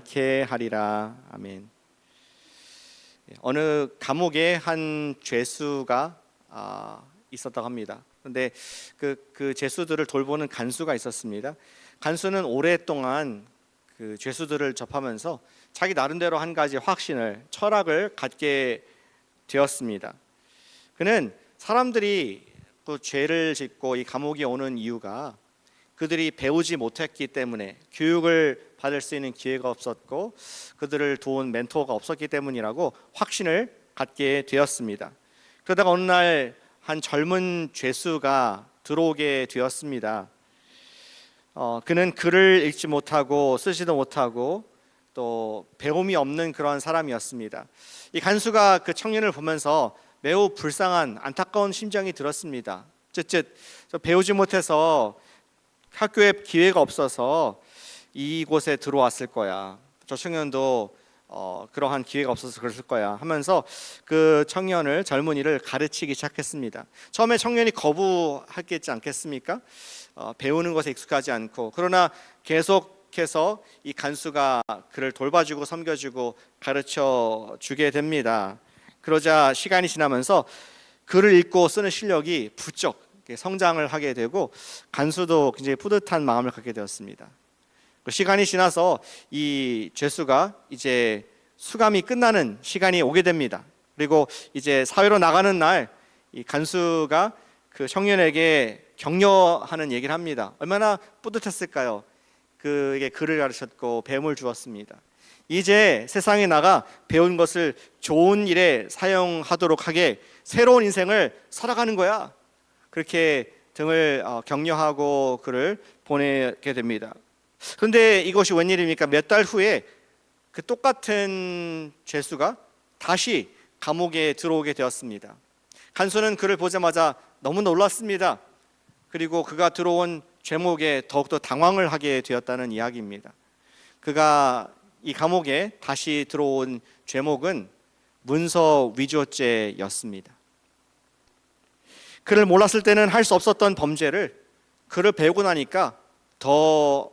않게 하리라. 아멘. 어느 감옥에 한 죄수가 있었다고 합니다. 그런데 그 죄수들을 돌보는 간수가 있었습니다. 간수는 오랫동안 그 죄수들을 접하면서 자기 나름대로 한 가지 확신을, 철학을 갖게 되었습니다. 그는 사람들이 그 죄를 짓고 이 감옥에 오는 이유가 그들이 배우지 못했기 때문에, 교육을 받을 수 있는 기회가 없었고 그들을 도운 멘토가 없었기 때문이라고 확신을 갖게 되었습니다. 그러다가 어느 날 한 젊은 죄수가 들어오게 되었습니다. 그는 글을 읽지 못하고 쓰지도 못하고 또 배움이 없는 그런 사람이었습니다. 이 간수가 그 청년을 보면서 매우 불쌍한, 안타까운 심정이 들었습니다. 쯧쯧, 배우지 못해서 학교에 기회가 없어서 이곳에 들어왔을 거야. 저 청년도 그러한 기회가 없어서 그랬을 거야 하면서 그 청년을, 젊은이를 가르치기 시작했습니다. 처음에 청년이 거부하겠지 않겠습니까? 배우는 것에 익숙하지 않고. 그러나 계속해서 이 간수가 그를 돌봐주고 섬겨주고 가르쳐 주게 됩니다. 그러자 시간이 지나면서 글을 읽고 쓰는 실력이 부쩍 성장을 하게 되고 간수도 굉장히 뿌듯한 마음을 갖게 되었습니다. 시간이 지나서 이 죄수가 이제 수감이 끝나는 시간이 오게 됩니다. 그리고 이제 사회로 나가는 날 이 간수가 그 청년에게 격려하는 얘기를 합니다. 얼마나 뿌듯했을까요? 그에게 글을 가르쳤고 배움을 주었습니다. 이제 세상에 나가 배운 것을 좋은 일에 사용하도록 하게 새로운 인생을 살아가는 거야. 그렇게 등을 격려하고 그를 보내게 됩니다. 그런데 이것이 웬일입니까? 몇 달 후에 그 똑같은 죄수가 다시 감옥에 들어오게 되었습니다. 간수는 그를 보자마자 너무 놀랐습니다. 그리고 그가 들어온 죄목에 더욱더 당황을 하게 되었다는 이야기입니다. 그가 이 감옥에 다시 들어온 죄목은 문서 위조죄였습니다. 그를 몰랐을 때는 할 수 없었던 범죄를 그를 배우고 나니까 더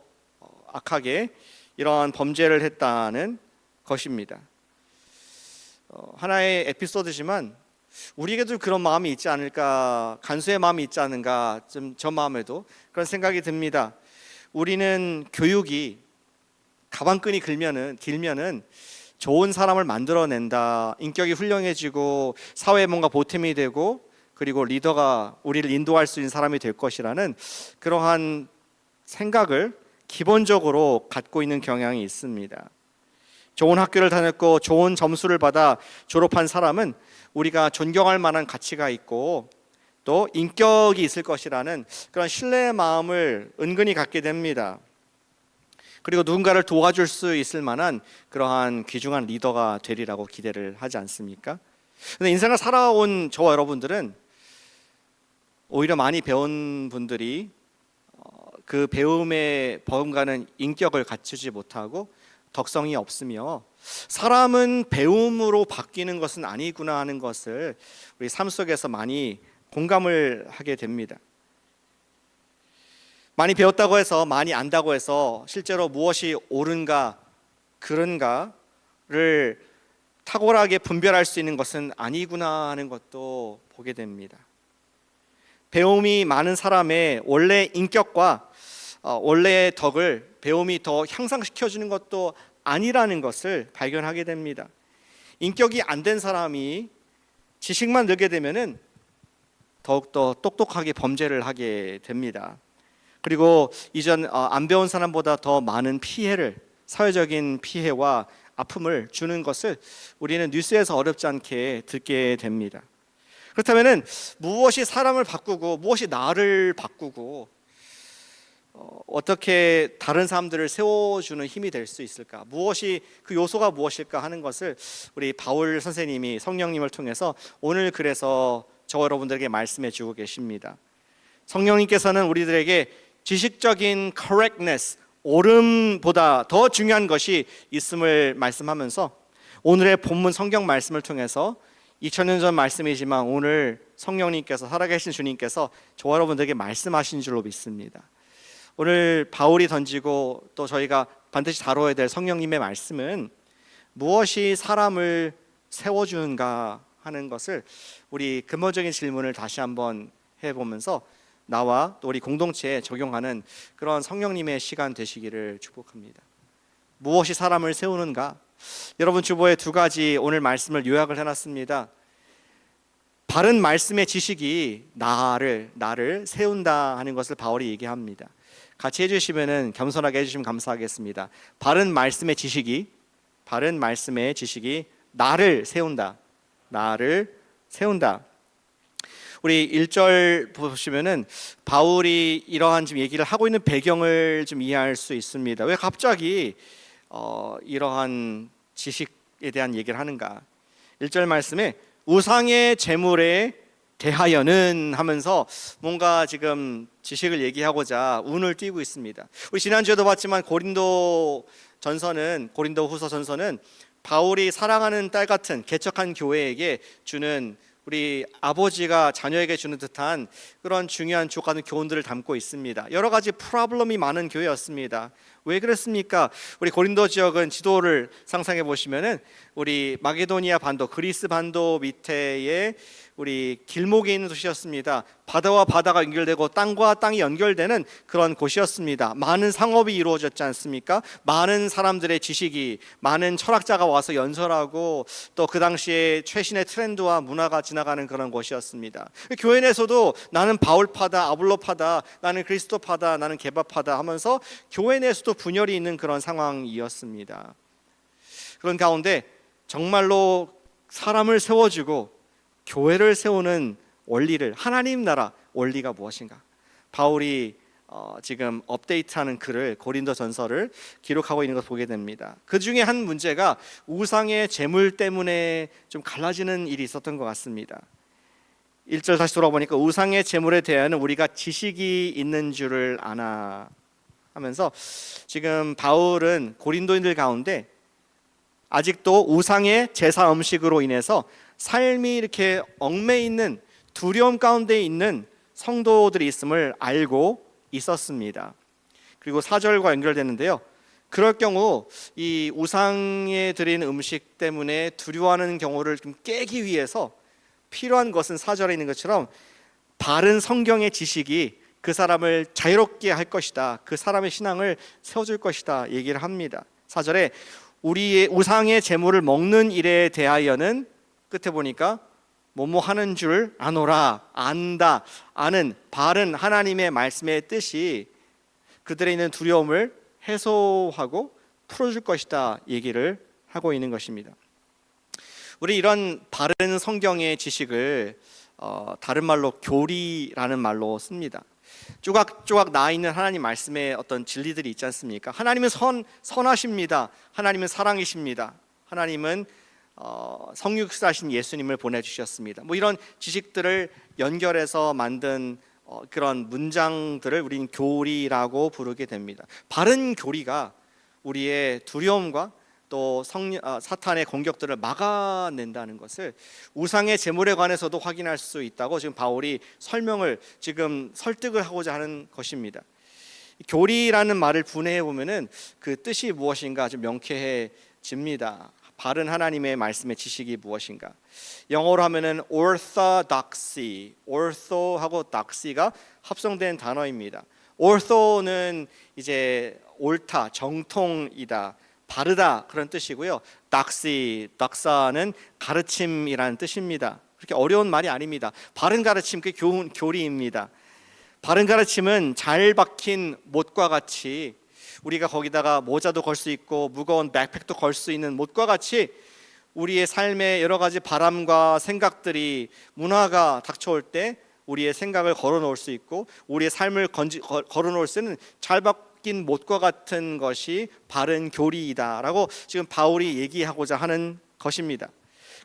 악하게 이러한 범죄를 했다는 것입니다. 하나의 에피소드지만 우리에게도 그런 마음이 있지 않을까, 간수의 마음이 있지 않은가, 좀 저 마음에도 그런 생각이 듭니다. 우리는 교육이 가방끈이 길면은 좋은 사람을 만들어낸다, 인격이 훌륭해지고 사회에 뭔가 보탬이 되고 그리고 리더가 우리를 인도할 수 있는 사람이 될 것이라는 그러한 생각을 기본적으로 갖고 있는 경향이 있습니다. 좋은 학교를 다녔고 좋은 점수를 받아 졸업한 사람은 우리가 존경할 만한 가치가 있고 또 인격이 있을 것이라는 그런 신뢰의 마음을 은근히 갖게 됩니다. 그리고 누군가를 도와줄 수 있을 만한 그러한 귀중한 리더가 되리라고 기대를 하지 않습니까? 근데 인생을 살아온 저와 여러분들은 오히려 많이 배운 분들이 그 배움에 버금가는 인격을 갖추지 못하고 덕성이 없으며 사람은 배움으로 바뀌는 것은 아니구나 하는 것을 우리 삶 속에서 많이 공감을 하게 됩니다. 많이 배웠다고 해서, 많이 안다고 해서 실제로 무엇이 옳은가 그른가를 탁월하게 분별할 수 있는 것은 아니구나 하는 것도 보게 됩니다. 배움이 많은 사람의 원래 인격과 원래의 덕을 배움이 더 향상시켜주는 것도 아니라는 것을 발견하게 됩니다. 인격이 안 된 사람이 지식만 늘게 되면은 더욱더 똑똑하게 범죄를 하게 됩니다. 그리고 이전 안 배운 사람보다 더 많은 피해를, 사회적인 피해와 아픔을 주는 것을 우리는 뉴스에서 어렵지 않게 듣게 됩니다. 그렇다면은 무엇이 사람을 바꾸고 무엇이 나를 바꾸고 어떻게 다른 사람들을 세워주는 힘이 될 수 있을까? 무엇이 그 요소가 무엇일까 하는 것을 우리 바울 선생님이 성령님을 통해서 오늘 그래서 저와 여러분들에게 말씀해 주고 계십니다. 성령님께서는 우리들에게 지식적인 correctness, 옳음보다 더 중요한 것이 있음을 말씀하면서 오늘의 본문 성경 말씀을 통해서 2000년 전 말씀이지만 오늘 성령님께서, 살아계신 주님께서 저와 여러분들에게 말씀하신 줄로 믿습니다. 오늘 바울이 던지고 또 저희가 반드시 다뤄야 될 성령님의 말씀은 무엇이 사람을 세워주는가 하는 것을 우리 근본적인 질문을 다시 한번 해보면서 나와 또 우리 공동체에 적용하는 그런 성령님의 시간 되시기를 축복합니다. 무엇이 사람을 세우는가? 여러분 주보에 두 가지 오늘 말씀을 요약을 해놨습니다. 바른 말씀의 지식이 나를 세운다 하는 것을 바울이 얘기합니다. 같이 해주시면은 겸손하게 해주시면 감사하겠습니다. 바른 말씀의 지식이 나를 세운다. 우리 1절 보시면은 바울이 이러한 지금 얘기를 하고 있는 배경을 좀 이해할 수 있습니다. 왜 갑자기 이러한 지식에 대한 얘기를 하는가? 1절 말씀에 우상의 제물에 대하여는 하면서 뭔가 지금 지식을 얘기하고자 운을 띄고 있습니다. 우리 지난주에도 봤지만 고린도 후서 전서는 바울이 사랑하는 딸 같은 개척한 교회에게 주는 우리 아버지가 자녀에게 주는 듯한 그런 중요한 주옥 같은 교훈들을 담고 있습니다. 여러 가지 프로블럼이 많은 교회였습니다. 왜 그랬습니까? 우리 고린도 지역은 지도를 상상해 보시면은 우리 마게도니아 반도, 그리스 반도 밑에에 우리 길목에 있는 도시였습니다. 바다와 바다가 연결되고 땅과 땅이 연결되는 그런 곳이었습니다. 많은 상업이 이루어졌지 않습니까? 많은 사람들의 지식이, 많은 철학자가 와서 연설하고 또 그 당시에 최신의 트렌드와 문화가 지나가는 그런 곳이었습니다. 교회 내에서도 나는 바울파다, 아볼로파다, 나는 그리스도파다, 나는 게바파다 하면서 교회 내에서도 분열이 있는 그런 상황이었습니다. 그런 가운데 정말로 사람을 세워주고 교회를 세우는 원리를, 하나님 나라 원리가 무엇인가? 바울이 지금 업데이트하는 글을, 고린도 전서를 기록하고 있는 것을 보게 됩니다. 그 중에 한 문제가 우상의 제물 때문에 좀 갈라지는 일이 있었던 것 같습니다. 1절 다시 돌아보니까 우상의 제물에 대하여는 우리가 지식이 있는 줄을 아나 하면서 지금 바울은 고린도인들 가운데 아직도 우상의 제사 음식으로 인해서 삶이 이렇게 얽매여 있는 두려움 가운데 있는 성도들이 있음을 알고 있었습니다. 그리고 4절과 연결되는데요. 그럴 경우 이 우상에 드린 음식 때문에 두려워하는 경우를 좀 깨기 위해서 필요한 것은 4절에 있는 것처럼 바른 성경의 지식이 그 사람을 자유롭게 할 것이다. 그 사람의 신앙을 세워줄 것이다 얘기를 합니다. 4절에 우리의 우상의 제물을 먹는 일에 대하여는 끝에 보니까 뭐뭐 하는 줄 아노라, 안다, 아는 바른 하나님의 말씀의 뜻이 그들에 있는 두려움을 해소하고 풀어줄 것이다 얘기를 하고 있는 것입니다. 우리 이런 바른 성경의 지식을 다른 말로 교리라는 말로 씁니다. 조각조각 나와 있는 하나님 말씀의 어떤 진리들이 있지 않습니까? 하나님은 선하십니다. 하나님은 사랑이십니다. 하나님은 성육사신 예수님을 보내주셨습니다. 뭐 이런 지식들을 연결해서 만든 그런 문장들을 우리는 교리라고 부르게 됩니다. 바른 교리가 우리의 두려움과 또 사탄의 공격들을 막아낸다는 것을 우상의 제물에 관해서도 확인할 수 있다고 지금 바울이 지금 설득을 하고자 하는 것입니다. 교리라는 말을 분해해 보면은 그 뜻이 무엇인가 좀 명쾌해집니다. 바른 하나님의 말씀의 지식이 무엇인가? 영어로 하면은 orthodoxy, ortho하고 doxy가 합성된 단어입니다. ortho는 이제 옳다, 정통이다, 바르다 그런 뜻이고요. doxa는 가르침이라는 뜻입니다. 그렇게 어려운 말이 아닙니다. 바른 가르침, 그게 교리입니다. 바른 가르침은 잘 박힌 못과 같이 우리가 거기다가 모자도 걸 수 있고 무거운 백팩도 걸 수 있는 못과 같이 우리의 삶에 여러 가지 바람과 생각들이, 문화가 닥쳐올 때 우리의 생각을 걸어놓을 수 있고 우리의 삶을 걸어놓을 수 있는 잘 박힌 못과 같은 것이 바른 교리이다라고 지금 바울이 얘기하고자 하는 것입니다.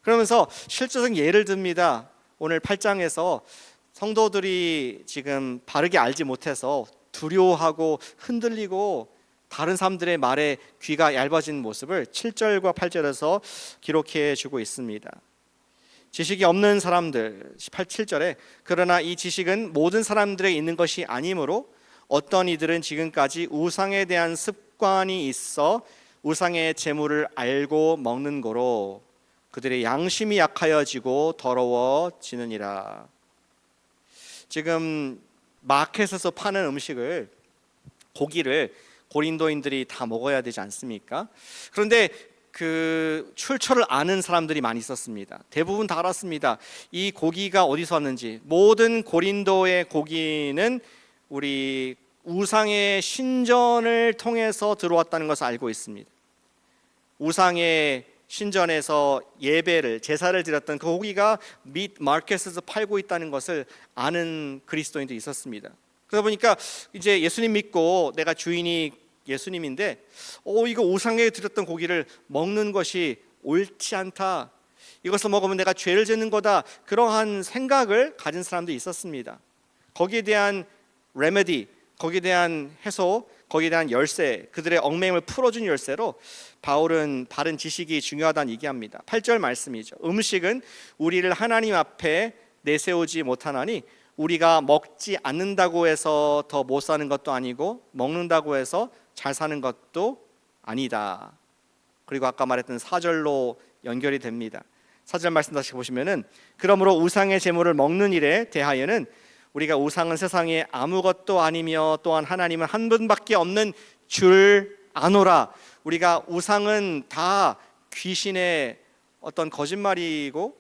그러면서 실제적인 예를 듭니다. 오늘 8장에서 성도들이 지금 바르게 알지 못해서 두려워하고 흔들리고 다른 사람들의 말에 귀가 얇아진 모습을 7절과 8절에서 기록해 주고 있습니다. 지식이 없는 사람들, 7절에 그러나 이 지식은 모든 사람들에게 있는 것이 아니므로 어떤 이들은 지금까지 우상에 대한 습관이 있어 우상의 제물을 알고 먹는 거로 그들의 양심이 약하여지고 더러워지느니라. 지금 마켓에서 파는 음식을, 고기를 고린도인들이 다 먹어야 되지 않습니까? 그런데 그 출처를 아는 사람들이 많이 있었습니다. 대부분 다 알았습니다. 이 고기가 어디서 왔는지. 모든 고린도의 고기는 우리 우상의 신전을 통해서 들어왔다는 것을 알고 있습니다. 우상의 신전에서 예배를, 제사를 드렸던 그 고기가 밋 마켓에서 팔고 있다는 것을 아는 그리스도인들이 있었습니다. 그러다 보니까 이제 예수님 믿고 내가 주인이 예수님인데 이거 우상에 드렸던 고기를 먹는 것이 옳지 않다, 이것을 먹으면 내가 죄를 짓는 거다, 그러한 생각을 가진 사람도 있었습니다. 거기에 대한 레메디, 거기에 대한 해소, 거기에 대한 열쇠, 그들의 얽매임을 풀어준 열쇠로 바울은 바른 지식이 중요하다는 얘기합니다. 8절 말씀이죠. 음식은 우리를 하나님 앞에 내세우지 못하나니 우리가 먹지 않는다고 해서 더 못 사는 것도 아니고 먹는다고 해서 잘 사는 것도 아니다. 그리고 아까 말했던 4절로 연결이 됩니다. 4절 말씀 다시 보시면은, 그러므로 우상의 제물을 먹는 일에 대하여는 우리가 우상은 세상에 아무것도 아니며 또한 하나님은 한 분밖에 없는 줄 아노라. 우리가 우상은 다 귀신의 어떤 거짓말이고,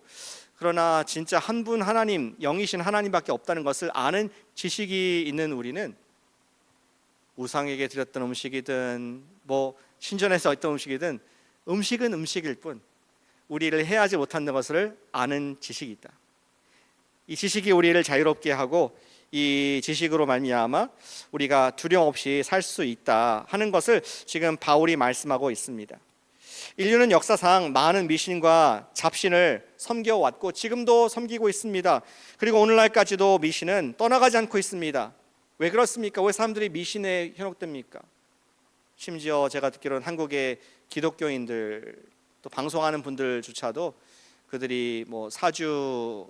그러나 진짜 한 분 하나님, 영이신 하나님밖에 없다는 것을 아는 지식이 있는 우리는 우상에게 드렸던 음식이든 뭐 신전에서 했던 음식이든 음식은 음식일 뿐 우리를 해하지 못하는 것을 아는 지식이 있다. 이 지식이 우리를 자유롭게 하고 이 지식으로 말미암아 우리가 두려움 없이 살 수 있다 하는 것을 지금 바울이 말씀하고 있습니다. 인류는 역사상 많은 미신과 잡신을 섬겨왔고 지금도 섬기고 있습니다. 그리고 오늘날까지도 미신은 떠나가지 않고 있습니다. 왜 그렇습니까? 왜 사람들이 미신에 현혹됩니까? 심지어 제가 듣기로는 한국의 기독교인들, 또 방송하는 분들조차도 그들이 뭐 사주,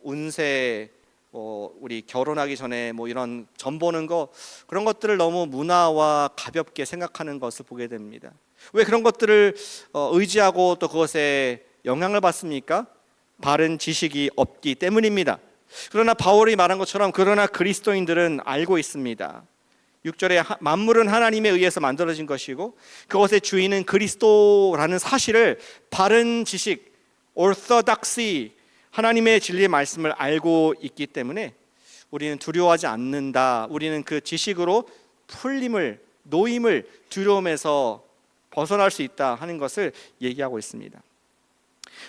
운세, 우리 결혼하기 전에 뭐 이런 점 보는 거, 그런 것들을 너무 문화와 가볍게 생각하는 것을 보게 됩니다. 왜 그런 것들을 의지하고 또 그것에 영향을 받습니까? 바른 지식이 없기 때문입니다. 그러나 바울이 말한 것처럼 그러나 그리스도인들은 알고 있습니다. 6절에 만물은 하나님에 의해서 만들어진 것이고 그것의 주인은 그리스도라는 사실을, 바른 지식, orthodoxy, 하나님의 진리의 말씀을 알고 있기 때문에 우리는 두려워하지 않는다. 우리는 그 지식으로 풀림을, 노임을, 두려움에서 벗어날 수 있다 하는 것을 얘기하고 있습니다.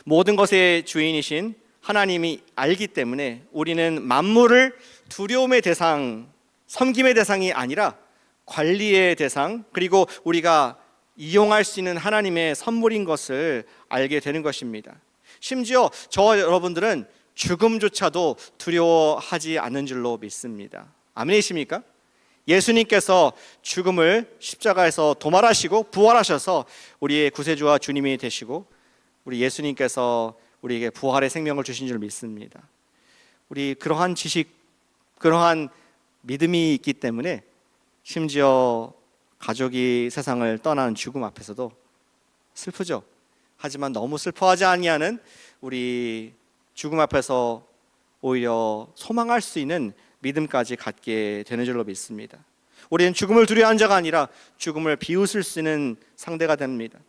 모든 것의 주인이신 하나님이 알기 때문에 우리는 만물을 두려움의 대상, 섬김의 대상이 아니라 관리의 대상, 그리고 우리가 이용할 수 있는 하나님의 선물인 것을 알게 되는 것입니다. 심지어 저와 여러분들은 죽음조차도 두려워하지 않는 줄로 믿습니다. 아멘이십니까? 예수님께서 죽음을 십자가에서 도말하시고 부활하셔서 우리의 구세주와 주님이 되시고 우리 예수님께서 우리에게 부활의 생명을 주신 줄 믿습니다. 우리 그러한 지식, 그러한 믿음이 있기 때문에 심지어 가족이 세상을 떠난 죽음 앞에서도 슬프죠. 하지만 너무 슬퍼하지 아니하는 우리 죽음 앞에서 오히려 소망할 수 있는 믿음까지 갖게 되는 줄로 믿습니다. 우리는 죽음을 두려워하는 자가 아니라 죽음을 비웃을 수 있는 상대가 됩니다.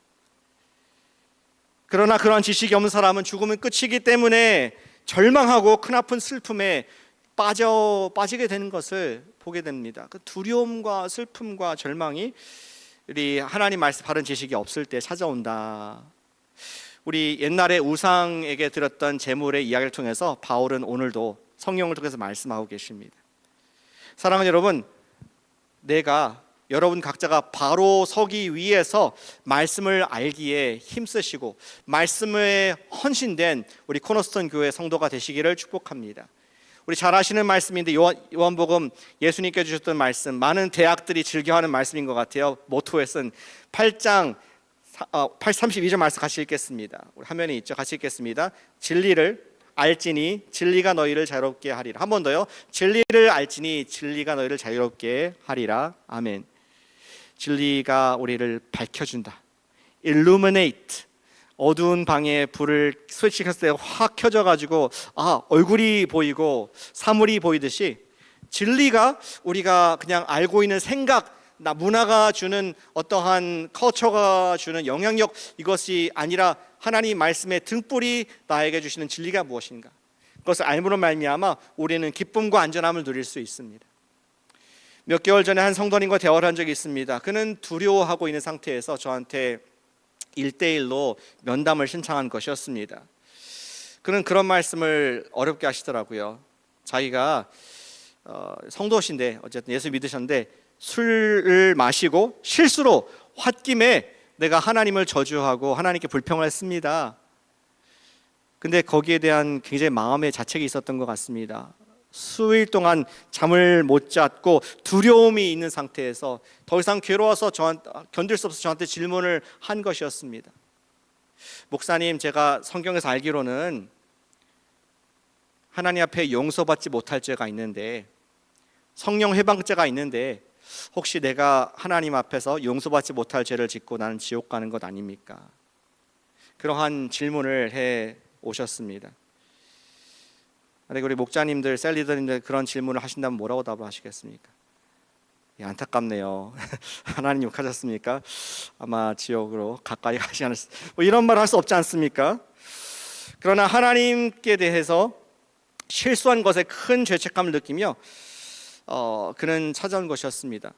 그러나 그러한 지식이 없는 사람은 죽음은 끝이기 때문에 절망하고 크나픈 슬픔에 빠지게 되는 것을 보게 됩니다. 그 두려움과 슬픔과 절망이 우리 하나님 말씀 바른 지식이 없을 때 찾아온다. 우리 옛날에 우상에게 드렸던 제물의 이야기를 통해서 바울은 오늘도 성령을 통해서 말씀하고 계십니다. 사랑하는 여러분, 내가 여러분 각자가 바로 서기 위해서 말씀을 알기에 힘쓰시고 말씀에 헌신된 우리 코너스톤 교회 성도가 되시기를 축복합니다. 우리 잘 아시는 말씀인데 요한복음 예수님께 주셨던 말씀, 많은 대학들이 즐겨하는 말씀인 것 같아요. 모토에 쓴 8장 32절 말씀 같이 읽겠습니다. 우리 화면에 있죠. 같이 읽겠습니다. 진리를 알지니 진리가 너희를 자유롭게 하리라. 한 번 더요. 진리를 알지니 진리가 너희를 자유롭게 하리라. 아멘. 진리가 우리를 밝혀준다. illuminate. 어두운 방에 불을 스위치 켰을 때 확 켜져가지고 얼굴이 보이고 사물이 보이듯이 진리가 우리가 그냥 알고 있는 생각, 문화가 주는 어떠한 컬처가 주는 영향력, 이것이 아니라 하나님 말씀의 등불이 나에게 주시는 진리가 무엇인가, 그것을 알므로 말미암아 우리는 기쁨과 안전함을 누릴 수 있습니다. 몇 개월 전에 한 성도님과 대화를 한 적이 있습니다. 그는 두려워하고 있는 상태에서 저한테 1대1로 면담을 신청한 것이었습니다. 그는 그런 말씀을 어렵게 하시더라고요. 자기가 성도신데, 어쨌든 예수 믿으셨는데 술을 마시고 실수로 홧김에 내가 하나님을 저주하고 하나님께 불평을 했습니다. 근데 거기에 대한 굉장히 마음의 자책이 있었던 것 같습니다. 수일 동안 잠을 못 잤고 두려움이 있는 상태에서 더 이상 괴로워서 견딜 수 없어서 저한테 질문을 한 것이었습니다. 목사님, 제가 성경에서 알기로는 하나님 앞에 용서받지 못할 죄가 있는데, 성령 회방죄가 있는데, 혹시 내가 하나님 앞에서 용서받지 못할 죄를 짓고 나는 지옥 가는 것 아닙니까? 그러한 질문을 해 오셨습니다. 우리 목자님들, 셀리더님들 그런 질문을 하신다면 뭐라고 답을 하시겠습니까? 안타깝네요. 하나님 욕하셨습니까? 아마 지옥으로 가까이 가지 않았습니까? 이런 말 할 수 없지 않습니까? 그러나 하나님께 대해서 실수한 것에 큰 죄책감을 느끼며 그는 찾아온 것이었습니다.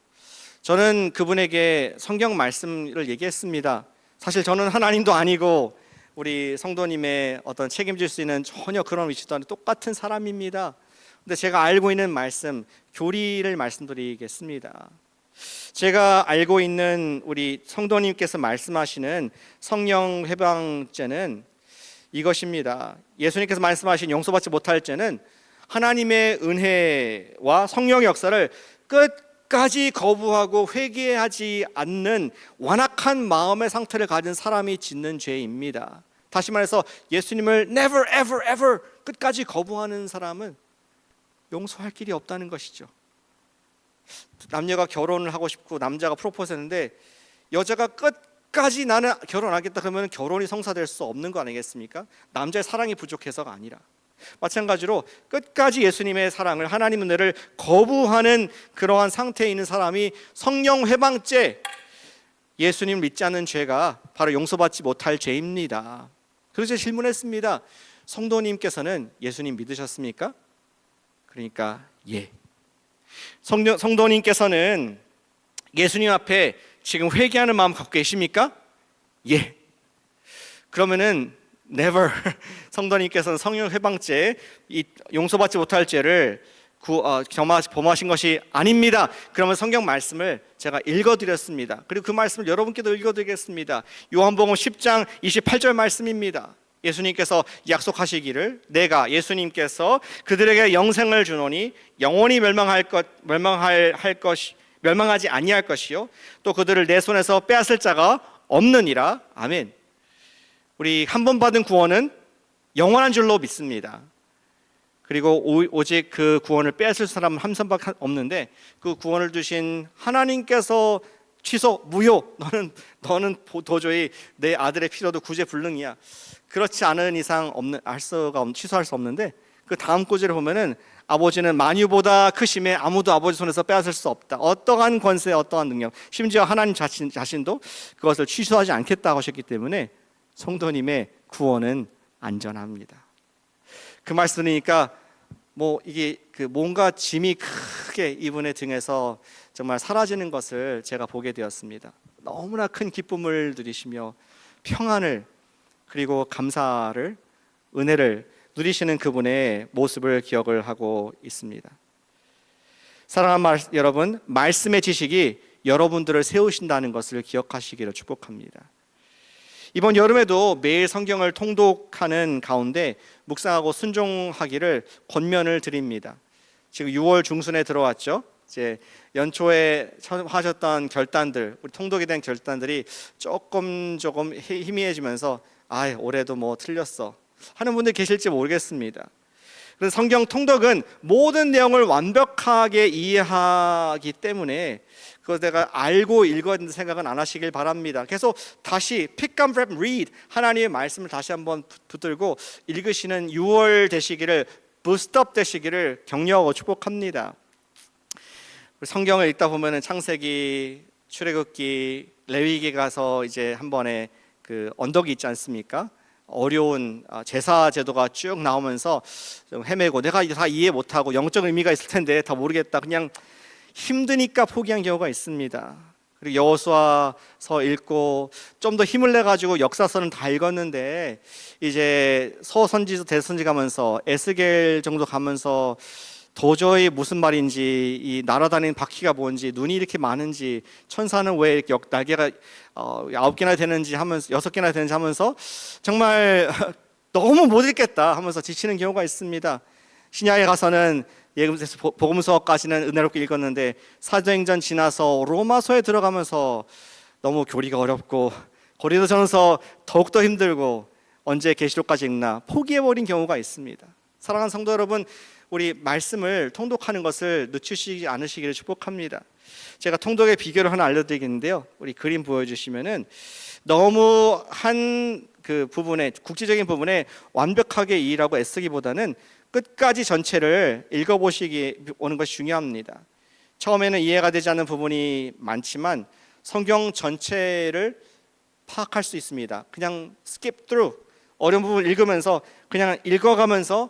저는 그분에게 성경 말씀을 얘기했습니다. 사실 저는 하나님도 아니고 우리 성도님의 어떤 책임질 수 있는 전혀 그런 위치도 아니고 똑같은 사람입니다. 근데 제가 알고 있는 말씀, 교리를 말씀드리겠습니다. 제가 알고 있는 우리 성도님께서 말씀하시는 성령 회방죄는 이것입니다. 예수님께서 말씀하신 용서받지 못할 죄는 하나님의 은혜와 성령의 역사를 끝까지 거부하고 회개하지 않는 완악한 마음의 상태를 가진 사람이 짓는 죄입니다. 다시 말해서 예수님을 never ever ever 끝까지 거부하는 사람은 용서할 길이 없다는 것이죠. 남녀가 결혼을 하고 싶고 남자가 프로포즈했는데 여자가 끝까지 나는 결혼하겠다 그러면 결혼이 성사될 수 없는 거 아니겠습니까? 남자의 사랑이 부족해서가 아니라, 마찬가지로 끝까지 예수님의 사랑을, 하나님 은혜를 거부하는 그러한 상태에 있는 사람이 성령 회방죄, 예수님을 믿지 않는 죄가 바로 용서받지 못할 죄입니다. 그래서 질문했습니다. 성도님께서는 예수님 믿으셨습니까? 그러니까 예. 성도님께서는 예수님 앞에 지금 회개하는 마음 갖고 계십니까? 예. 그러면은 never, 성도님께서는 성령 회방죄, 이 용서받지 못할 죄를 범하신 것이 아닙니다. 그러면 성경 말씀을 제가 읽어드렸습니다. 그리고 그 말씀을 여러분께도 읽어드리겠습니다. 요한복음 10장 28절 말씀입니다. 예수님께서 약속하시기를 내가, 예수님께서 그들에게 영생을 주노니 영원히 멸망하지 아니할 것이요 또 그들을 내 손에서 빼앗을 자가 없느니라. 아멘. 우리 한 번 받은 구원은 영원한 줄로 믿습니다. 그리고 오직 그 구원을 빼앗을 사람은 한 사람밖에 없는데 그 구원을 주신 하나님께서 취소, 무효, 너는 도저히 내 아들의 피로도 구제불능이야. 그렇지 않은 이상 취소할 수 없는데, 그 다음 구절에 보면은 아버지는 만유보다 크심에 아무도 아버지 손에서 빼앗을 수 없다. 어떠한 권세, 어떠한 능력, 심지어 하나님 자신도 그것을 취소하지 않겠다고 하셨기 때문에 성도님의 구원은 안전합니다. 그 말씀 들으니까 이게 뭔가 짐이 크게 이분의 등에서 정말 사라지는 것을 제가 보게 되었습니다. 너무나 큰 기쁨을 누리시며 평안을, 그리고 감사를, 은혜를 누리시는 그분의 모습을 기억을 하고 있습니다. 사랑하는 여러분, 말씀의 지식이 여러분들을 세우신다는 것을 기억하시기를 축복합니다. 이번 여름에도 매일 성경을 통독하는 가운데 묵상하고 순종하기를 권면을 드립니다. 지금 6월 중순에 들어왔죠. 이제 연초에 하셨던 결단들, 우리 통독에 대한 결단들이 조금 희미해지면서 올해도 틀렸어 하는 분들 계실지 모르겠습니다. 그래서 성경 통독은 모든 내용을 완벽하게 이해하기 때문에 그거 내가 알고 읽었는데 생각은 안 하시길 바랍니다. 계속 다시 pick up, rep, read 하나님의 말씀을 다시 한번 붙들고 읽으시는 6월 되시기를, 부스트업 되시기를 격려하고 축복합니다. 성경을 읽다 보면은 창세기, 출애굽기, 레위기 가서 이제 한 번에 그 언덕이 있지 않습니까? 어려운 제사 제도가 쭉 나오면서 좀 헤매고 내가 다 이해 못하고 영적 의미가 있을 텐데 다 모르겠다, 그냥 힘드니까 포기한 경우가 있습니다. 그리고 여호수아서 읽고 좀 더 힘을 내 가지고 역사서는 다 읽었는데 이제 서선지서 대선지 가면서 에스겔 정도 가면서 도저히 무슨 말인지, 이 날아다니는 바퀴가 뭔지, 눈이 이렇게 많은지, 천사는 왜 이렇게 날개가 9개나 되는지 하면서 6개나 되는지 하면서 정말 너무 못 읽겠다 하면서 지치는 경우가 있습니다. 신약에 가서는 예금에서 복음서까지는 은혜롭게 읽었는데 사도행전 지나서 로마서에 들어가면서 너무 교리가 어렵고 고린도전서 더욱더 힘들고 언제 계시록까지 읽나 포기해버린 경우가 있습니다. 사랑하는 성도 여러분, 우리 말씀을 통독하는 것을 늦추시지 않으시기를 축복합니다. 제가 통독의 비결을 하나 알려드리겠는데요. 우리 그림 보여주시면은 너무 한 그 부분에, 국지적인 부분에 완벽하게 이해하고 애쓰기보다는 끝까지 전체를 읽어보시기 오는 것이 중요합니다. 처음에는 이해가 되지 않는 부분이 많지만 성경 전체를 파악할 수 있습니다. 그냥 skip through, 어려운 부분을 읽으면서 그냥 읽어가면서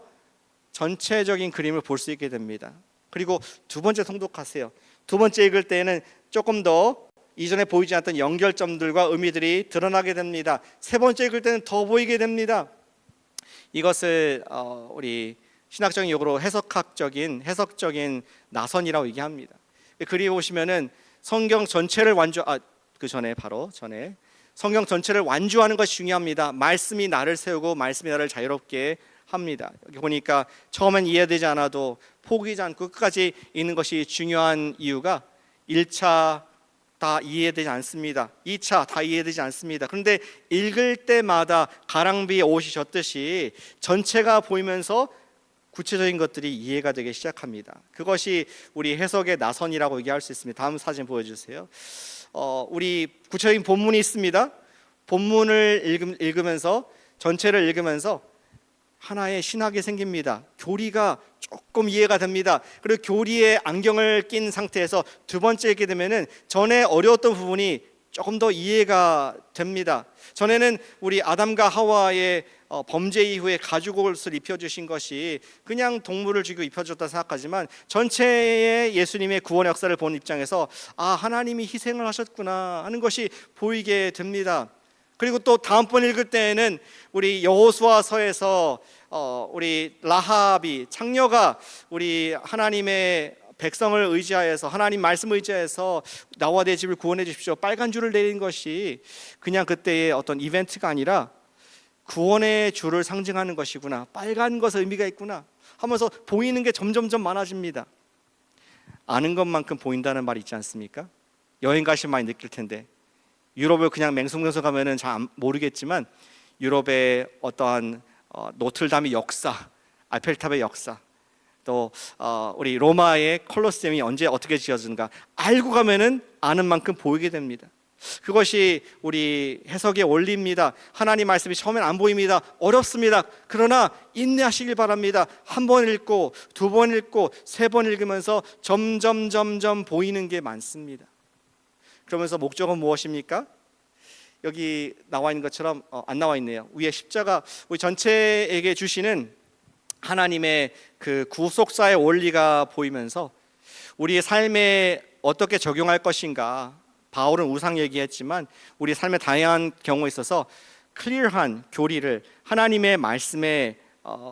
전체적인 그림을 볼 수 있게 됩니다. 그리고 두 번째 통독하세요. 두 번째 읽을 때에는 조금 더 이전에 보이지 않았던 연결점들과 의미들이 드러나게 됩니다. 세 번째 읽을 때는 더 보이게 됩니다. 이것을 우리 신학적인 용어로 해석적인 나선이라고 얘기합니다. 그리 보시면은 성경 전체를 성경 전체를 완주하는 것이 중요합니다. 말씀이 나를 세우고 말씀이 나를 자유롭게 합니다. 여기 보니까 처음엔 이해되지 않아도 포기하지 않고 끝까지 읽는 것이 중요한 이유가 1차 다 이해되지 않습니다. 2차 다 이해되지 않습니다. 그런데 읽을 때마다 가랑비에 옷이 젖듯이 전체가 보이면서 구체적인 것들이 이해가 되기 시작합니다. 그것이 우리 해석의 나선이라고 얘기할 수 있습니다. 다음 사진 보여주세요. 우리 구체적인 본문이 있습니다. 본문을 읽으면서 전체를 읽으면서 하나의 신학이 생깁니다. 교리가 조금 이해가 됩니다. 그리고 교리에 안경을 낀 상태에서 두 번째 읽게 되면은 전에 어려웠던 부분이 조금 더 이해가 됩니다. 전에는 우리 아담과 하와의 범죄 이후에 가죽옷을 입혀주신 것이 그냥 동물을 죽이고 입혀줬다 생각하지만 전체의 예수님의 구원 역사를 본 입장에서 하나님이 희생을 하셨구나 하는 것이 보이게 됩니다. 그리고 또 다음번 읽을 때에는 우리 여호수아서에서 우리 라합이 창녀가 우리 하나님의 백성을 의지하여서 하나님 말씀을 의지하여서 나와 내 집을 구원해 주십시오 빨간 줄을 내린 것이 그냥 그때의 어떤 이벤트가 아니라 구원의 줄을 상징하는 것이구나, 빨간 것에 의미가 있구나 하면서 보이는 게 점점점 많아집니다. 아는 것만큼 보인다는 말이 있지 않습니까? 여행 가시면 많이 느낄 텐데 유럽을 그냥 맹숭맹숭 가면은 잘 모르겠지만 유럽의 어떠한 노틀담의 역사, 아펠탑의 역사, 또 우리 로마의 콜로세움이 언제 어떻게 지어졌는가 알고 가면은 아는 만큼 보이게 됩니다. 그것이 우리 해석의 원리입니다. 하나님 말씀이 처음엔 안 보입니다. 어렵습니다. 그러나 인내하시길 바랍니다. 한 번 읽고 두 번 읽고 세 번 읽으면서 점점 보이는 게 많습니다. 그러면서 목적은 무엇입니까? 여기 나와 있는 것처럼 안 나와 있네요. 위에 십자가 우리 전체에게 주시는 하나님의 그 구속사의 원리가 보이면서 우리의 삶에 어떻게 적용할 것인가. 바울은 우상 얘기했지만 우리 삶의 다양한 경우에 있어서 클리어한 교리를 하나님의 말씀의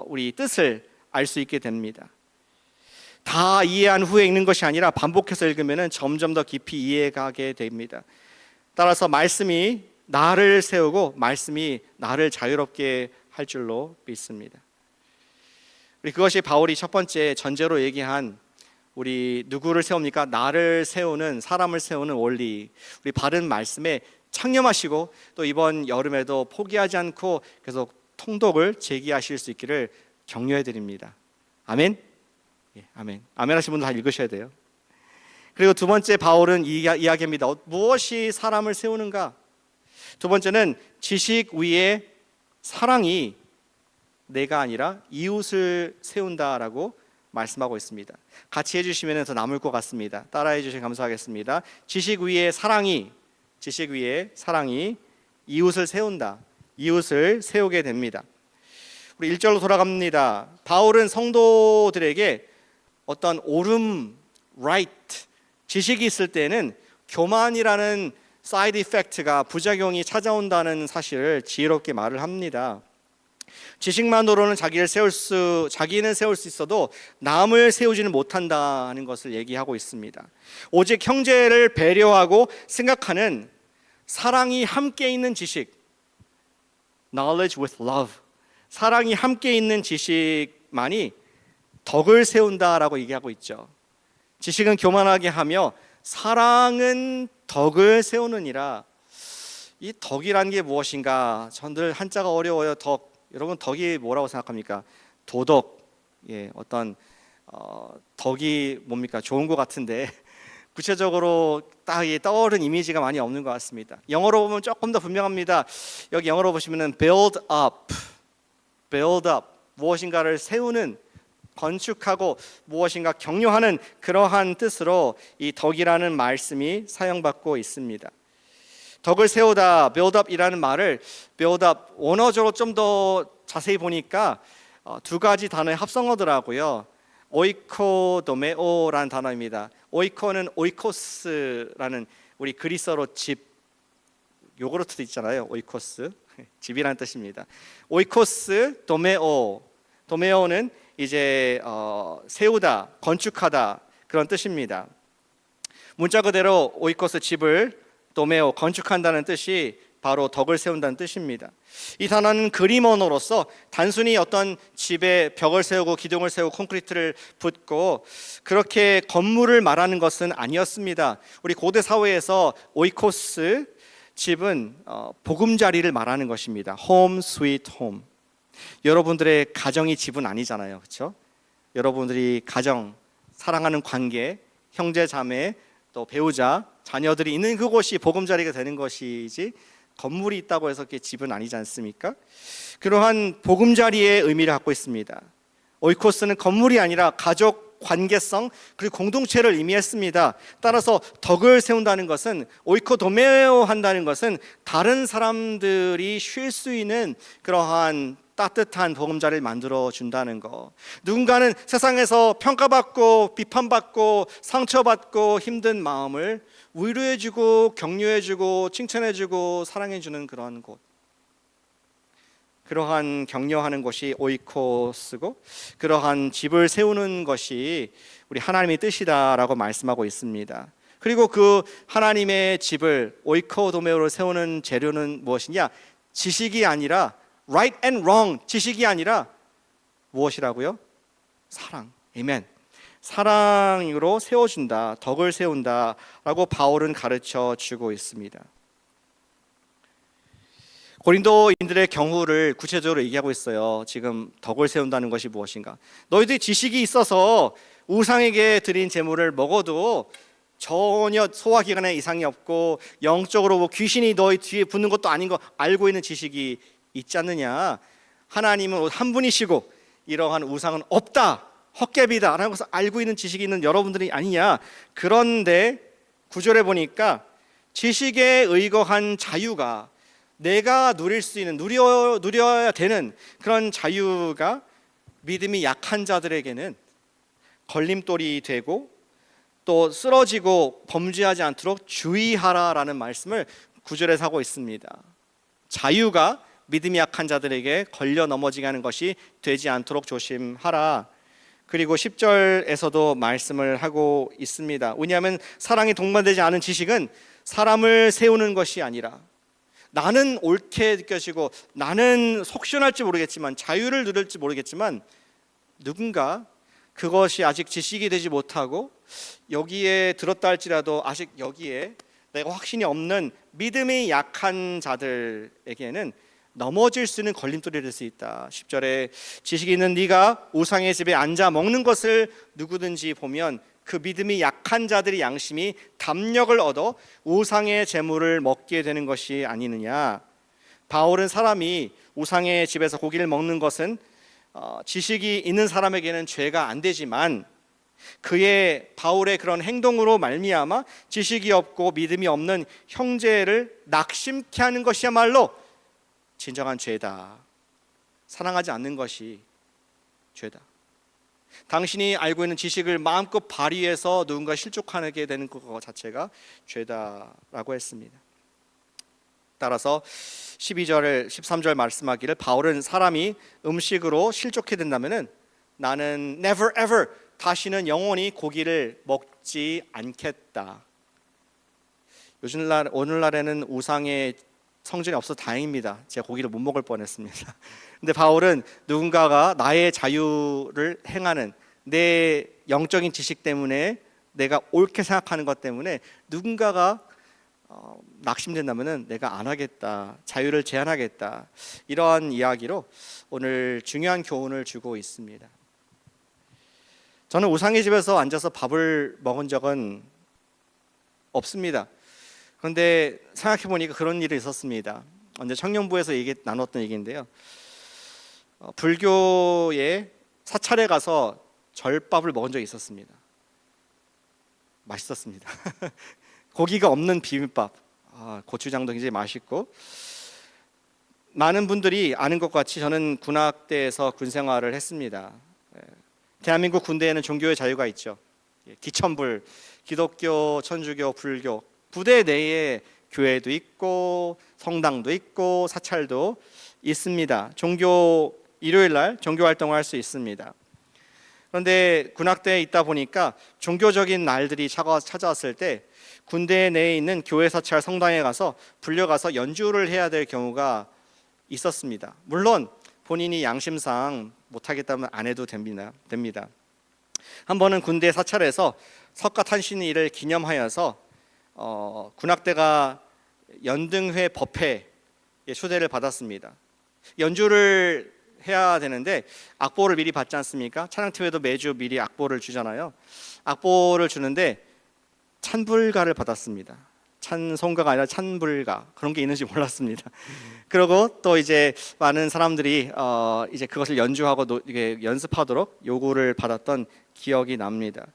우리 뜻을 알 수 있게 됩니다. 다 이해한 후에 읽는 것이 아니라 반복해서 읽으면 점점 더 깊이 이해가게 됩니다. 따라서 말씀이 나를 세우고 말씀이 나를 자유롭게 할 줄로 믿습니다. 그것이 바울이 첫 번째 전제로 얘기한 우리 누구를 세웁니까? 나를 세우는, 사람을 세우는 원리, 우리 바른 말씀에 창념하시고 또 이번 여름에도 포기하지 않고 계속 통독을 제기하실 수 있기를 격려해 드립니다. 아멘. 아멘. 아멘 하신 분들 다 읽으셔야 돼요. 그리고 두 번째 바울은 이야기합니다. 무엇이 사람을 세우는가? 두 번째는 지식 위에 사랑이 내가 아니라 이웃을 세운다라고 말씀하고 있습니다. 같이 해주시면 더 남을 것 같습니다. 따라해 주시면 감사하겠습니다. 지식 위에 사랑이 이웃을 세운다. 이웃을 세우게 됩니다. 우리 1절로 돌아갑니다. 바울은 성도들에게 어떤 옳음, right, 지식이 있을 때는 교만이라는 사이드 이펙트가 부작용이 찾아온다는 사실을 지혜롭게 말을 합니다. 지식만으로는 자기는 세울 수 있어도 남을 세우지는 못한다는 것을 얘기하고 있습니다. 오직 형제를 배려하고 생각하는 사랑이 함께 있는 지식, knowledge with love, 사랑이 함께 있는 지식만이 덕을 세운다라고 얘기하고 있죠. 지식은 교만하게 하며 사랑은 덕을 세우느니라. 이 덕이란 게 무엇인가? 전들 한자가 어려워요. 덕. 여러분 덕이 뭐라고 생각합니까? 도덕. 어떤 덕이 뭡니까? 좋은 것 같은데 구체적으로 딱 떠오른 이미지가 많이 없는 것 같습니다. 영어로 보면 조금 더 분명합니다. 여기 영어로 보시면은 build up, 무엇인가를 세우는, 건축하고 무엇인가 격려하는 그러한 뜻으로 이 덕이라는 말씀이 사용받고 있습니다. 덕을 세우다, build up이라는 말을 build up 원어적으로 좀 더 자세히 보니까 두 가지 단어의 합성어더라고요. 오이코도메오라는 단어입니다. 오이코는 오이코스라는 우리 그리스어로 집, 요구르트도 있잖아요. 오이코스, 집이라는 뜻입니다. 오이코스, 도메오는 이제 세우다, 건축하다 그런 뜻입니다. 문자 그대로 오이코스 집을, 도메오 건축한다는 뜻이 바로 덕을 세운다는 뜻입니다. 이 단어는 그림 언어로서 단순히 어떤 집에 벽을 세우고 기둥을 세우고 콘크리트를 붓고 그렇게 건물을 말하는 것은 아니었습니다. 우리 고대 사회에서 오이코스 집은 보금자리를 말하는 것입니다. Home sweet home. 여러분들의 가정이 집은 아니잖아요, 그렇죠? 여러분들이 가정, 사랑하는 관계, 형제 자매, 또 배우자, 자녀들이 있는 그곳이 보금자리가 되는 것이지 건물이 있다고 해서 그게 집은 아니지 않습니까? 그러한 보금자리의 의미를 갖고 있습니다. 오이코스는 건물이 아니라 가족, 관계성 그리고 공동체를 의미했습니다. 따라서 덕을 세운다는 것은, 오이코도메오 한다는 것은 다른 사람들이 쉴 수 있는 그러한 따뜻한 보금자리를 만들어 준다는 거. 누군가는 세상에서 평가받고 비판받고 상처받고 힘든 마음을 위로해주고 격려해주고 칭찬해주고 사랑해주는 그러한 곳, 그러한 격려하는 것이 오이코스고, 그러한 집을 세우는 것이 우리 하나님의 뜻이다라고 말씀하고 있습니다. 그리고 그 하나님의 집을 오이코도메오로 세우는 재료는 무엇이냐? 지식이 아니라 right and wrong, 지식이 아니라 무엇이라고요? 사랑. 아멘. 사랑으로 세워준다, 덕을 세운다라고 바울은 가르쳐 주고 있습니다. 고린도인들의 경우를 구체적으로 얘기하고 있어요. 지금 덕을 세운다는 것이 무엇인가? 너희들이 지식이 있어서 우상에게 드린 제물을 먹어도 전혀 소화기관에 이상이 없고 영적으로 귀신이 너희 뒤에 붙는 것도 아닌 거 알고 있는 지식이 있지 않느냐? 하나님은 한 분이시고 이러한 우상은 없다, 헛개비다 라는 것을 알고 있는 지식이 있는 여러분들이 아니냐? 그런데 구절에 보니까 지식에 의거한 자유가, 내가 누릴 수 있는, 누려야 되는 그런 자유가 믿음이 약한 자들에게는 걸림돌이 되고 또 쓰러지고 범죄하지 않도록 주의하라라는 말씀을 구절에서 하고 있습니다. 자유가 믿음이 약한 자들에게 걸려 넘어지게 하는 것이 되지 않도록 조심하라. 그리고 10절에서도 말씀을 하고 있습니다. 왜냐하면 사랑이 동반되지 않은 지식은 사람을 세우는 것이 아니라, 나는 옳게 느껴지고 나는 속시원할지 모르겠지만, 자유를 누릴지 모르겠지만, 누군가 그것이 아직 지식이 되지 못하고 여기에 들었다 할지라도 아직 여기에 내가 확신이 없는 믿음이 약한 자들에게는 넘어질 수 있는 걸림돌이 될 수 있다. 10절에 지식이 있는 네가 우상의 집에 앉아 먹는 것을 누구든지 보면 그 믿음이 약한 자들의 양심이 담력을 얻어 우상의 제물을 먹게 되는 것이 아니느냐. 바울은 사람이 우상의 집에서 고기를 먹는 것은 지식이 있는 사람에게는 죄가 안 되지만 바울의 그런 행동으로 말미암아 지식이 없고 믿음이 없는 형제를 낙심케 하는 것이야말로 진정한 죄다. 사랑하지 않는 것이 죄다. 당신이 알고 있는 지식을 마음껏 발휘해서 누군가 실족하게 되는 것 자체가 죄다라고 했습니다. 따라서 12절, 13절 말씀하기를 바울은 사람이 음식으로 실족해 된다면은 나는 never ever 다시는 영원히 고기를 먹지 않겠다. 오늘날에는 우상의 성전이 없어서 다행입니다. 제가 고기를 못 먹을 뻔했습니다. 근데 바울은 누군가가 나의 자유를 행하는 내 영적인 지식 때문에 내가 옳게 생각하는 것 때문에 누군가가 낙심된다면은 내가 안 하겠다, 자유를 제한하겠다, 이러한 이야기로 오늘 중요한 교훈을 주고 있습니다. 저는 우상의 집에서 앉아서 밥을 먹은 적은 없습니다. 그런데 생각해 보니까 그런 일이 있었습니다. 언제 청년부에서 나눴던 얘기인데요. 불교의 사찰에 가서 절밥을 먹은 적이 있었습니다. 맛있었습니다. 고기가 없는 비빔밥, 고추장도 굉장히 맛있고, 많은 분들이 아는 것 같이 저는 군악대에서 군 생활을 했습니다. 대한민국 군대에는 종교의 자유가 있죠. 기천불, 기독교, 천주교, 불교, 부대 내에 교회도 있고 성당도 있고 사찰도 있습니다. 일요일 날 종교 활동을 할 수 있습니다. 그런데 군악대에 있다 보니까 종교적인 날들이 찾아왔을 때 군대 내에 있는 교회 사찰 성당에 가서 불려가서 연주를 해야 될 경우가 있었습니다. 물론 본인이 양심상 못하겠다면 안 해도 됩니다. 한 번은 군대 사찰에서 석가탄신일을 기념하여서 군악대가 연등회 법회에 초대를 받았습니다. 연주를 해야 되는데 악보를 미리 받지 않습니까? 찬양팀에도 매주 미리 악보를 주잖아요. 악보를 주는데 찬불가를 받았습니다. 찬송가가 아니라 찬불가, 그런 게 있는지 몰랐습니다. 그리고 또 이제 많은 사람들이 이제 그것을 연주하고 이게 연습하도록 요구를 받았던 기억이 납니다.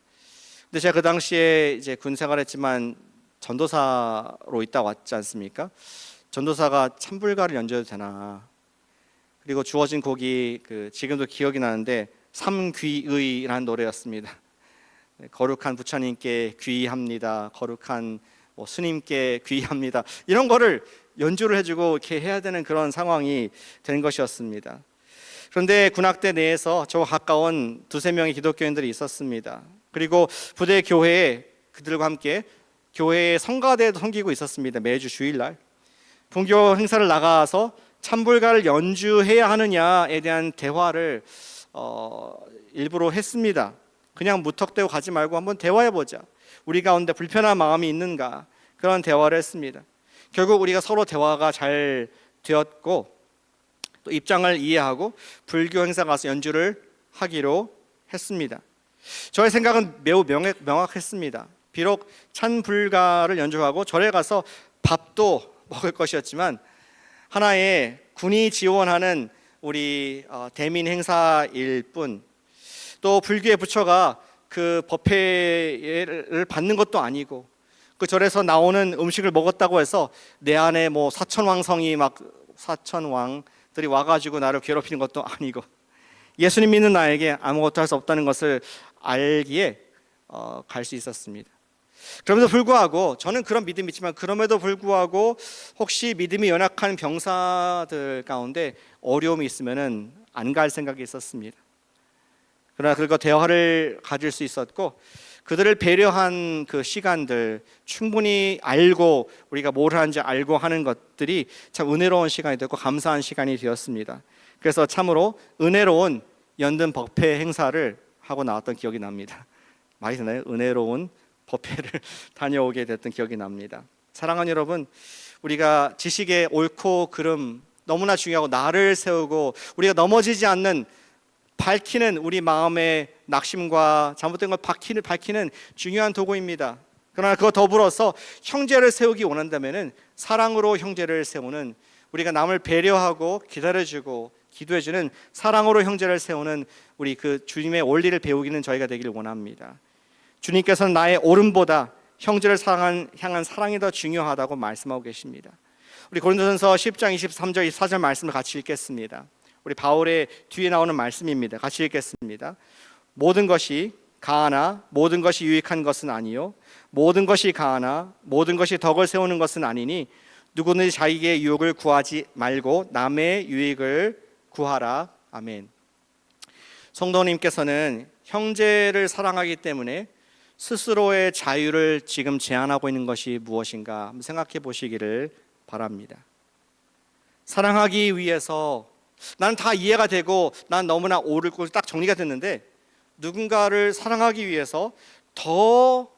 근데 제가 그 당시에 이제 군 생활했지만 전도사로 있다 왔지 않습니까? 전도사가 찬불가를 연주해도 되나? 그리고 주어진 곡이 지금도 기억이 나는데 삼귀의라는 노래였습니다. 거룩한 부처님께 귀의합니다. 거룩한 스님께 귀의합니다. 이런 거를 연주를 해주고 이렇게 해야 되는 그런 상황이 된 것이었습니다. 그런데 군악대 내에서 저와 가까운 두세 명의 기독교인들이 있었습니다. 그리고 부대 교회에 그들과 함께 교회의 성가대도 섬기고 있었습니다. 매주 주일날 분교 행사를 나가서 찬불가를 연주해야 하느냐에 대한 대화를 일부러 했습니다. 그냥 무턱대고 가지 말고 한번 대화해보자. 우리 가운데 불편한 마음이 있는가, 그런 대화를 했습니다. 결국 우리가 서로 대화가 잘 되었고 또 입장을 이해하고 불교 행사 가서 연주를 하기로 했습니다. 저의 생각은 매우 명확했습니다. 비록 찬불가를 연주하고 절에 가서 밥도 먹을 것이었지만 하나의 군이 지원하는 우리 대민 행사일 뿐, 또 불교의 부처가 그 법회를 받는 것도 아니고 그 절에서 나오는 음식을 먹었다고 해서 내 안에 사천왕성이 사천왕들이 와가지고 나를 괴롭히는 것도 아니고 예수님 믿는 나에게 아무것도 할 수 없다는 것을 알기에 갈 수 있었습니다. 그럼에도 불구하고 저는 그런 믿음이 있지만 그럼에도 불구하고 혹시 믿음이 연약한 병사들 가운데 어려움이 있으면은 안 갈 생각이 있었습니다. 그러나 그들과 대화를 가질 수 있었고 그들을 배려한 그 시간들, 충분히 알고 우리가 뭘 하는지 알고 하는 것들이 참 은혜로운 시간이 되었고 감사한 시간이 되었습니다. 그래서 참으로 은혜로운 연등 법회 행사를 하고 나왔던 기억이 납니다. 말이 되나요? 은혜로운 법회를 다녀오게 됐던 기억이 납니다. 사랑하는 여러분, 우리가 지식의 옳고 그름 너무나 중요하고 나를 세우고 우리가 넘어지지 않는 밝히는 우리 마음의 낙심과 잘못된 걸 밝히는 중요한 도구입니다. 그러나 그거 더불어서 형제를 세우기 원한다면은 사랑으로 형제를 세우는, 우리가 남을 배려하고 기다려주고 기도해주는 사랑으로 형제를 세우는 우리 그 주님의 원리를 배우기는 저희가 되기를 원합니다. 주님께서는 나의 옳음보다 형제를 향한 사랑이 더 중요하다고 말씀하고 계십니다. 우리 고린도전서 10장 23절 24절 말씀을 같이 읽겠습니다. 우리 바울의 뒤에 나오는 말씀입니다. 같이 읽겠습니다. 모든 것이 가하나 모든 것이 유익한 것은 아니요 모든 것이 가하나 모든 것이 덕을 세우는 것은 아니니 누구든지 자기의 유익을 구하지 말고 남의 유익을 구하라. 아멘. 성도님께서는 형제를 사랑하기 때문에 스스로의 자유를 지금 제한하고 있는 것이 무엇인가 한번 생각해 보시기를 바랍니다. 사랑하기 위해서 나는 다 이해가 되고 난 너무나 옳고 딱 정리가 됐는데 누군가를 사랑하기 위해서 더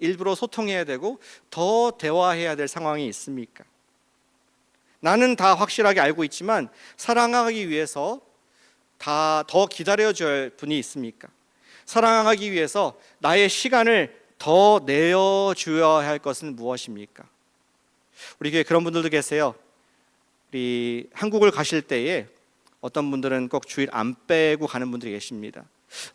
일부러 소통해야 되고 더 대화해야 될 상황이 있습니까? 나는 다 확실하게 알고 있지만 사랑하기 위해서 다 더 기다려줘야 할 분이 있습니까? 사랑하기 위해서 나의 시간을 더 내어줘야 할 것은 무엇입니까? 우리 교회에 그런 분들도 계세요. 우리 한국을 가실 때에 어떤 분들은 꼭 주일 안 빼고 가는 분들이 계십니다.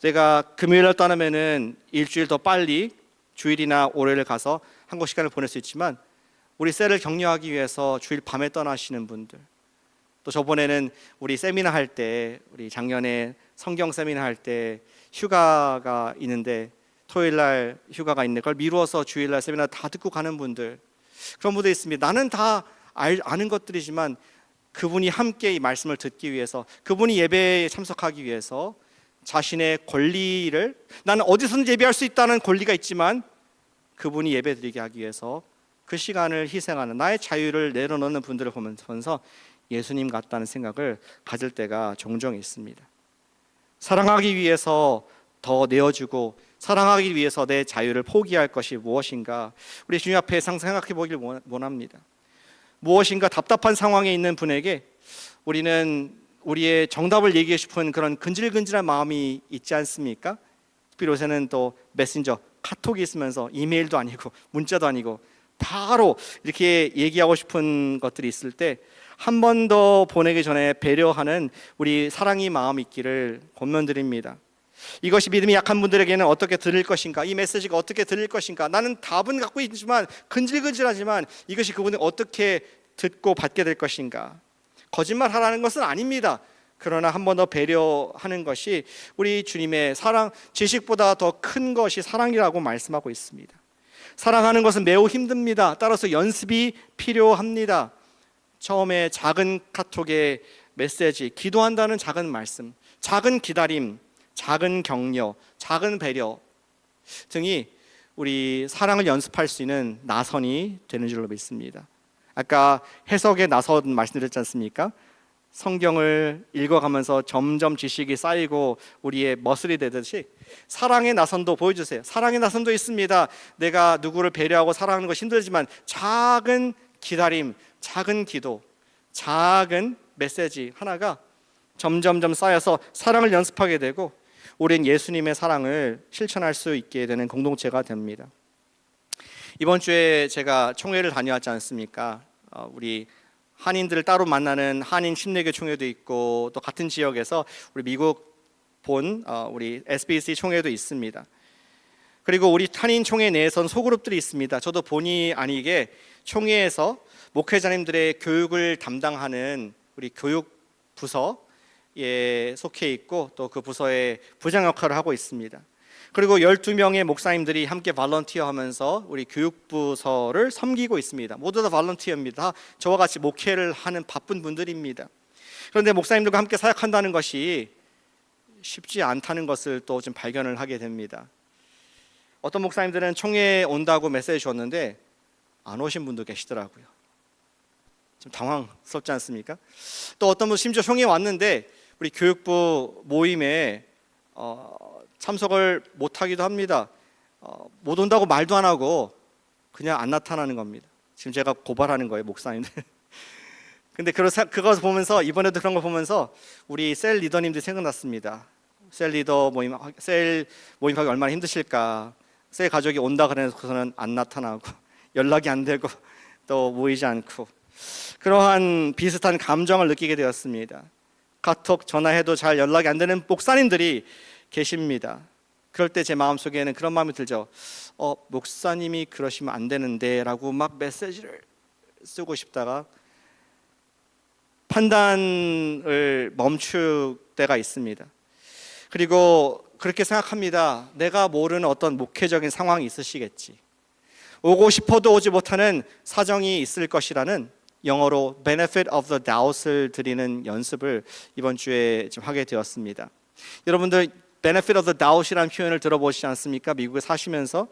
내가 금요일날 떠나면은 일주일 더 빨리 주일이나 월요일에 가서 한국 시간을 보낼 수 있지만 우리 셀을 격려하기 위해서 주일 밤에 떠나시는 분들, 또 저번에는 우리 세미나 할 때, 우리 작년에 성경 세미나 할 때 휴가가 있는데 토요일날 휴가가 있는데 그걸 미루어서 주일날 세미나 다 듣고 가는 분들, 그런 분들이 있습니다. 나는 다 아는 것들이지만 그분이 함께 이 말씀을 듣기 위해서, 그분이 예배에 참석하기 위해서 자신의 권리를, 나는 어디서든지 예배할 수 있다는 권리가 있지만 그분이 예배 드리게 하기 위해서 그 시간을 희생하는, 나의 자유를 내려놓는 분들을 보면서 예수님 같다는 생각을 가질 때가 종종 있습니다. 사랑하기 위해서 더 내어주고 사랑하기 위해서 내 자유를 포기할 것이 무엇인가, 우리 주님 앞에 생각해 보기를 원합니다. 무엇인가 답답한 상황에 있는 분에게 우리는 우리의 정답을 얘기해 싶은 그런 근질근질한 마음이 있지 않습니까? 특히 요새는 또 메신저, 카톡이 있으면서 이메일도 아니고 문자도 아니고 바로 이렇게 얘기하고 싶은 것들이 있을 때 한 번 더 보내기 전에 배려하는 우리 사랑의 마음이 있기를 권면드립니다. 이것이 믿음이 약한 분들에게는 어떻게 들릴 것인가, 이 메시지가 어떻게 들릴 것인가, 나는 답은 갖고 있지만 근질근질하지만 이것이 그분이 어떻게 듣고 받게 될 것인가. 거짓말하라는 것은 아닙니다. 그러나 한 번 더 배려하는 것이 우리 주님의 사랑, 지식보다 더 큰 것이 사랑이라고 말씀하고 있습니다. 사랑하는 것은 매우 힘듭니다. 따라서 연습이 필요합니다. 처음에 작은 카톡의 메시지, 기도한다는 작은 말씀, 작은 기다림, 작은 격려, 작은 배려 등이 우리 사랑을 연습할 수 있는 나선이 되는 줄로 믿습니다. 아까 해석에 나선 말씀드렸지 않습니까? 성경을 읽어가면서 점점 지식이 쌓이고 우리의 머슬이 되듯이 사랑의 나선도 보여주세요. 사랑의 나선도 있습니다. 내가 누구를 배려하고 사랑하는 것이 힘들지만 작은 기다림, 작은 기도, 작은 메시지 하나가 점점점 쌓여서 사랑을 연습하게 되고 우린 예수님의 사랑을 실천할 수 있게 되는 공동체가 됩니다. 이번 주에 제가 총회를 다녀왔지 않습니까? 우리 한인들을 따로 만나는 한인 침례교 총회도 있고 또 같은 지역에서 우리 미국 본 우리 SBC 총회도 있습니다. 그리고 우리 한인 총회 내에선 소그룹들이 있습니다. 저도 본의 아니게 총회에서 목회자님들의 교육을 담당하는 우리 교육 부서에 속해 있고 또 그 부서의 부장 역할을 하고 있습니다. 그리고 12명의 목사님들이 함께 발런티어 하면서 우리 교육부서를 섬기고 있습니다. 모두 다 발런티어입니다. 저와 같이 목회를 하는 바쁜 분들입니다. 그런데 목사님들과 함께 사역한다는 것이 쉽지 않다는 것을 또 좀 발견을 하게 됩니다. 어떤 목사님들은 총회에 온다고 메시지 줬는데 안 오신 분도 계시더라고요. 좀 당황스럽지 않습니까? 또 어떤 분 심지어 총회에 왔는데 우리 교육부 모임에 참석을 못하기도 합니다. 못 온다고 말도 안 하고 그냥 안 나타나는 겁니다. 지금 제가 고발하는 거예요, 목사님들. 근데 그거 보면서, 이번에도 그런 거 보면서 우리 셀 리더님들이 생각났습니다. 셀 리더 모임, 셀 모임하기 얼마나 힘드실까. 셀 가족이 온다 그래서는 안 나타나고 연락이 안 되고 또 모이지 않고, 그러한 비슷한 감정을 느끼게 되었습니다. 카톡 전화해도 잘 연락이 안 되는 목사님들이 계십니다. 그럴 때 제 마음속에는 그런 마음이 들죠. 목사님이 그러시면 안 되는데 라고 막 메시지를 쓰고 싶다가 판단을 멈출 때가 있습니다. 그리고 그렇게 생각합니다. 내가 모르는 어떤 목회적인 상황이 있으시겠지, 오고 싶어도 오지 못하는 사정이 있을 것이라는 영어로 benefit of the doubt을 드리는 연습을 이번 주에 좀 하게 되었습니다. 여러분들 benefit of the doubt이라는 표현을 들어보시지 않습니까? 미국에 사시면서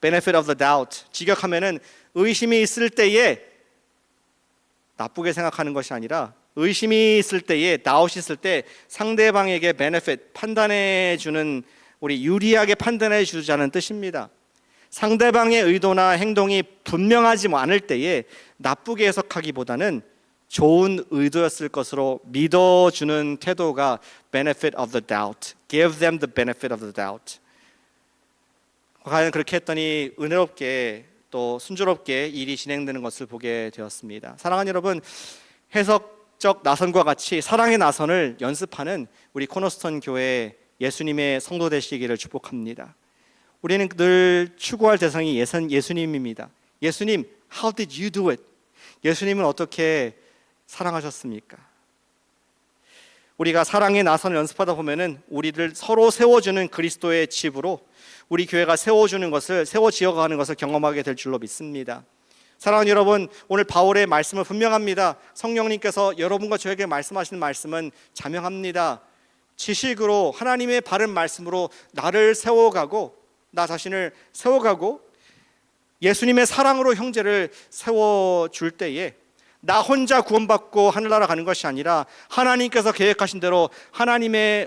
benefit of the doubt, 직역하면은 의심이 있을 때에 나쁘게 생각하는 것이 아니라 의심이 있을 때에, doubt이 있을 때 상대방에게 benefit, 판단해 주는, 우리 유리하게 판단해 주자는 뜻입니다. 상대방의 의도나 행동이 분명하지 않을 때에 나쁘게 해석하기보다는 좋은 의도였을 것으로 믿어주는 태도가 benefit of the doubt, give them the benefit of the doubt. 과연 그렇게 했더니 은혜롭게 또 순조롭게 일이 진행되는 것을 보게 되었습니다. 사랑하는 여러분, 해석적 나선과 같이 사랑의 나선을 연습하는 우리 코너스톤 교회 예수님의 성도 되시기를 축복합니다. 우리는 늘 추구할 대상이 예수님입니다. 예수님, how did you do it? 예수님은 어떻게 사랑하셨습니까? 우리가 사랑의 나선을 연습하다 보면은 우리를 서로 세워주는 그리스도의 집으로 우리 교회가 세워주는 것을, 세워지어가는 것을 경험하게 될 줄로 믿습니다. 사랑하는 여러분, 오늘 바울의 말씀은 분명합니다. 성령님께서 여러분과 저에게 말씀하시는 말씀은 자명합니다. 지식으로, 하나님의 바른 말씀으로 나를 세워가고, 나 자신을 세워가고 예수님의 사랑으로 형제를 세워줄 때에 나 혼자 구원받고 하늘나라 가는 것이 아니라 하나님께서 계획하신 대로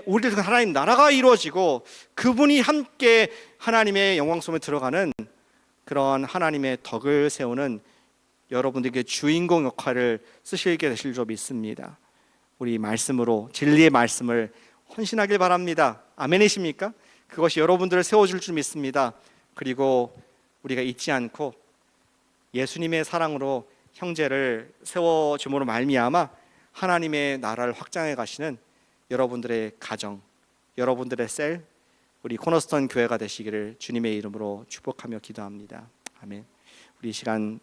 우리들 하나님 나라가 이루어지고 그분이 함께 하나님의 영광 속에 들어가는 그런 하나님의 덕을 세우는 여러분들에게 주인공 역할을 쓰시게 되실 줄 믿습니다. 우리 말씀으로, 진리의 말씀을 헌신하길 바랍니다. 아멘이십니까? 그것이 여러분들을 세워줄 줄 믿습니다. 그리고 우리가 잊지 않고 예수님의 사랑으로 형제를 세워줌으로 말미암아 하나님의 나라를 확장해 가시는 여러분들의 가정, 여러분들의 셀, 우리 코너스톤 교회가 되시기를 주님의 이름으로 축복하며 기도합니다. 아멘. 우리 이 시간